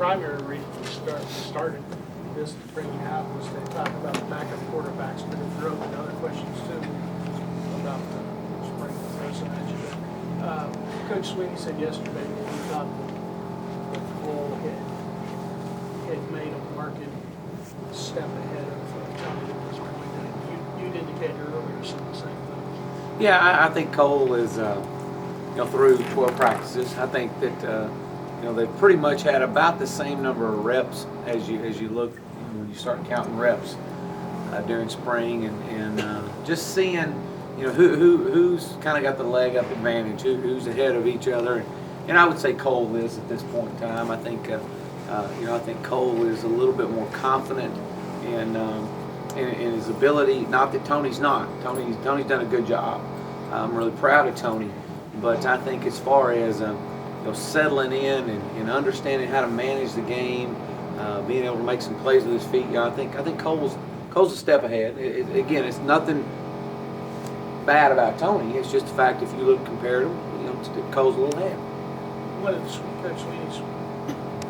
primary reason we started this to bring you out was to talk about the backup quarterbacks, but if there are other questions too about the spring, as I mentioned it. Coach Sweeney said yesterday that he thought that Cole had made a marked step ahead of Tony at this point. And you'd indicated earlier some of the same things. Yeah, I think Cole is through 12 practices. I think that they've pretty much had about the same number of reps as you look when you start counting reps during spring, and just seeing who's kind of got the leg up advantage, who's ahead of each other, and I would say Cole is at this point in time. I think I think Cole is a little bit more confident in his ability. Not that Tony's not. Tony's done a good job. I'm really proud of Tony, but I think as far as settling in and understanding how to manage the game, being able to make some plays with his feet, I think Cole's a step ahead. Again, it's nothing bad about Tony. It's just the fact if you look comparative, Cole's a little ahead. One of Coach Sweeney's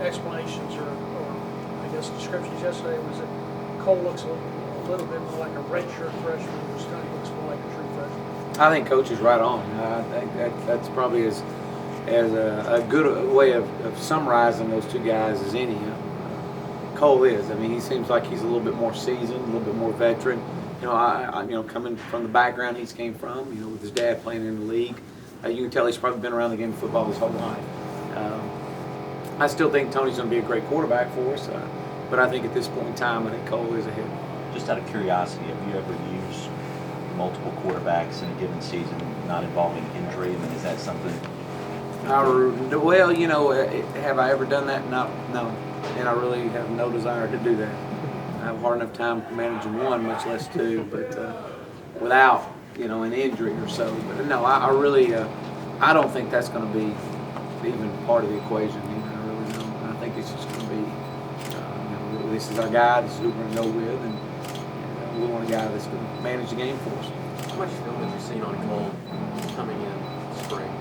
explanations or I guess descriptions yesterday was that Cole looks a little bit more like a redshirt freshman, whereas Tony looks more like a true freshman. I think Coach is right on. I think that's probably as a good way of summarizing those two guys as any. Cole is. I mean, he seems like he's a little bit more seasoned, a little bit more veteran. Coming from the background he's came from, with his dad playing in the league, you can tell he's probably been around the game of football his whole life. I still think Tony's going to be a great quarterback for us, but I think at this point in time, I think Cole is ahead. Just out of curiosity, have you ever used multiple quarterbacks in a given season, not involving injury? I mean, is that something? Have I ever done that? No, and I really have no desire to do that. I have a hard enough time managing one, much less two, but without, an injury or so. But no, I really, I don't think that's going to be even part of the equation. I really don't. I think it's just going to be, this is our guy, this is who we're going to go with, and we want a guy that's going to manage the game for us. How much film have you seen on Cole coming in spring?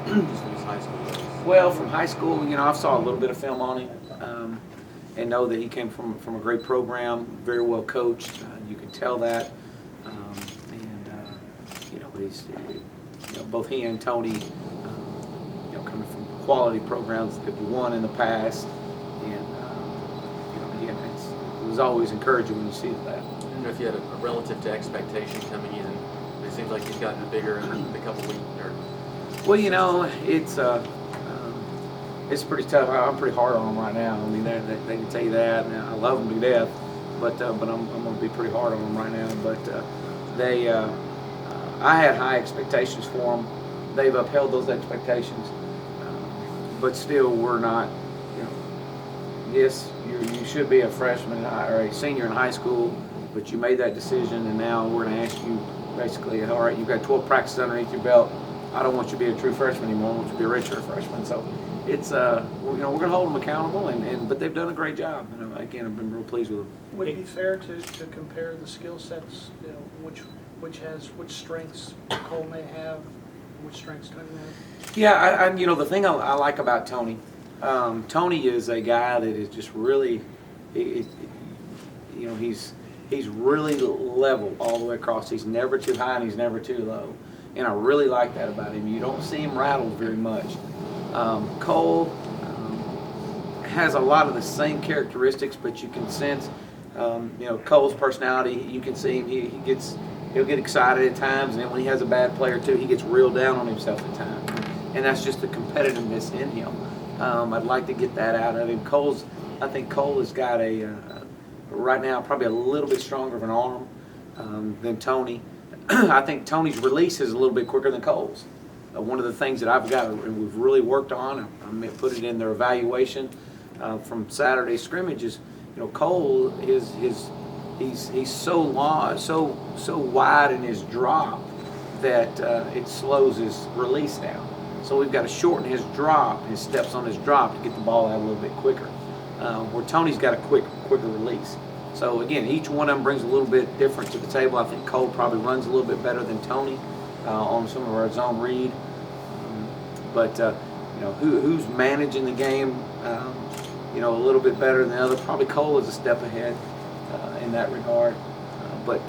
Just in his high school days? Well, from high school, I saw a little bit of film on him, and know that he came from a great program, very well coached. You can tell that, he's both he and Tony, coming from quality programs that have won in the past, and again, it was always encouraging when you see that. I don't know if you had a relative to expectation coming in. It seems like he's gotten bigger in the couple weeks. Well, it's pretty tough. I'm pretty hard on them right now. I mean, they can tell you that, and I love them to death. But I'm going to be pretty hard on them right now. But I had high expectations for them. They've upheld those expectations. But still, we're not. Yes, you should be a freshman or a senior in high school, but you made that decision, and now we're going to ask you basically, all right, you've got 12 practices underneath your belt. I don't want you to be a true freshman anymore. I want you to be a redshirt freshman. So it's we're going to hold them accountable, but they've done a great job. Again, I've been real pleased with them. Would it be fair to compare the skill sets, which strengths Cole may have, which strengths Tony may have? Yeah, the thing I like about Tony, Tony is a guy that is just really, he's really level all the way across. He's never too high and he's never too low. And I really like that about him. You don't see him rattled very much. Cole has a lot of the same characteristics, but you can sense, Cole's personality. You can see him. He'll get excited at times, and then when he has a bad play or two, he gets real down on himself at times. And that's just the competitiveness in him. I'd like to get that out of him. I think Cole has got right now, probably a little bit stronger of an arm than Tony. I think Tony's release is a little bit quicker than Cole's. One of the things that I've got and we've really worked on, I put it in their evaluation from Saturday scrimmages. Cole he's so long, so wide in his drop that it slows his release down. So we've got to shorten his drop, his steps on his drop to get the ball out a little bit quicker. Where Tony's got a quicker release. So again, each one of them brings a little bit different to the table. I think Cole probably runs a little bit better than Tony on some of our zone read. But who's managing the game? a little bit better than the other. Probably Cole is a step ahead in that regard, but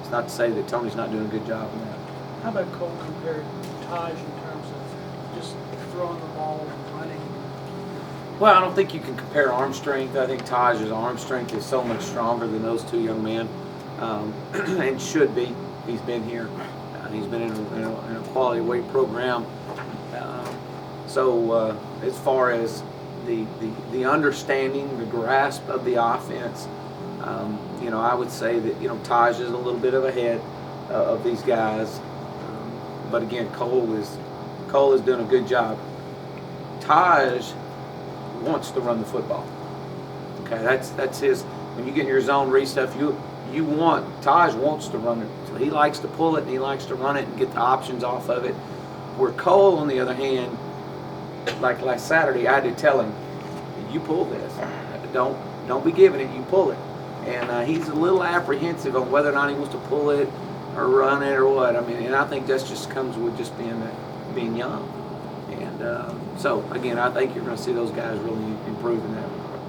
it's not to say that Tony's not doing a good job in that. How about Cole compared to Taj in terms of just throwing the ball and running? Well, I don't think you can compare arm strength. I think Taj's arm strength is so much stronger than those two young men, and should be. He's been here. He's been in a quality weight program. So as far as the understanding, the grasp of the offense, I would say that Taj is a little bit of ahead of these guys. But again, Cole is doing a good job. Taj wants to run the football. Okay, that's his. When you get in your zone read stuff, Taj wants to run it. So he likes to pull it and he likes to run it and get the options off of it. Where Cole, on the other hand, like last Saturday, I had to tell him, you pull this. Don't be giving it, you pull it. And he's a little apprehensive on whether or not he wants to pull it or run it or what. I mean, and I think that just comes with just being young. And so, again, I think you're going to see those guys really improve in that regard.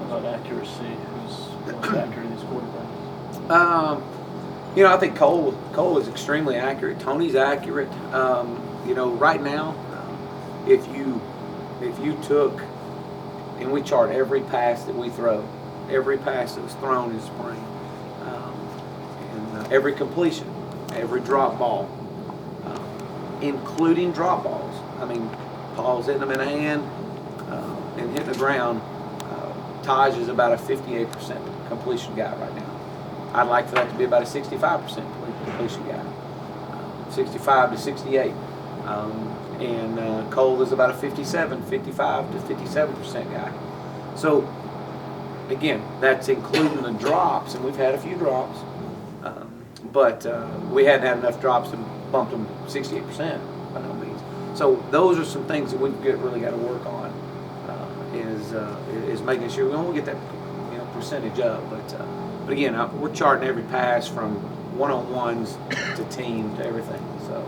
How about accuracy? Who's most accurate of these quarterbacks? I think Cole is extremely accurate. Tony's accurate. Right now, if you took and we chart every pass that we throw, every pass that was thrown in spring, and every completion, every drop ball, including drop balls. I mean, Paul's hitting them in the hand and hitting the ground. Taj is about a 58% completion guy right now. I'd like for that to be about a 65% completion guy, 65 to 68. And Cole is about a 55 to 57% guy. So, again, that's including the drops, and we've had a few drops, but we hadn't had enough drops to bump them 68% by no means. So those are some things that we've really got to work on, is making sure we don't get that percentage up. But again, we're charting every pass from one-on-ones to team to everything. So.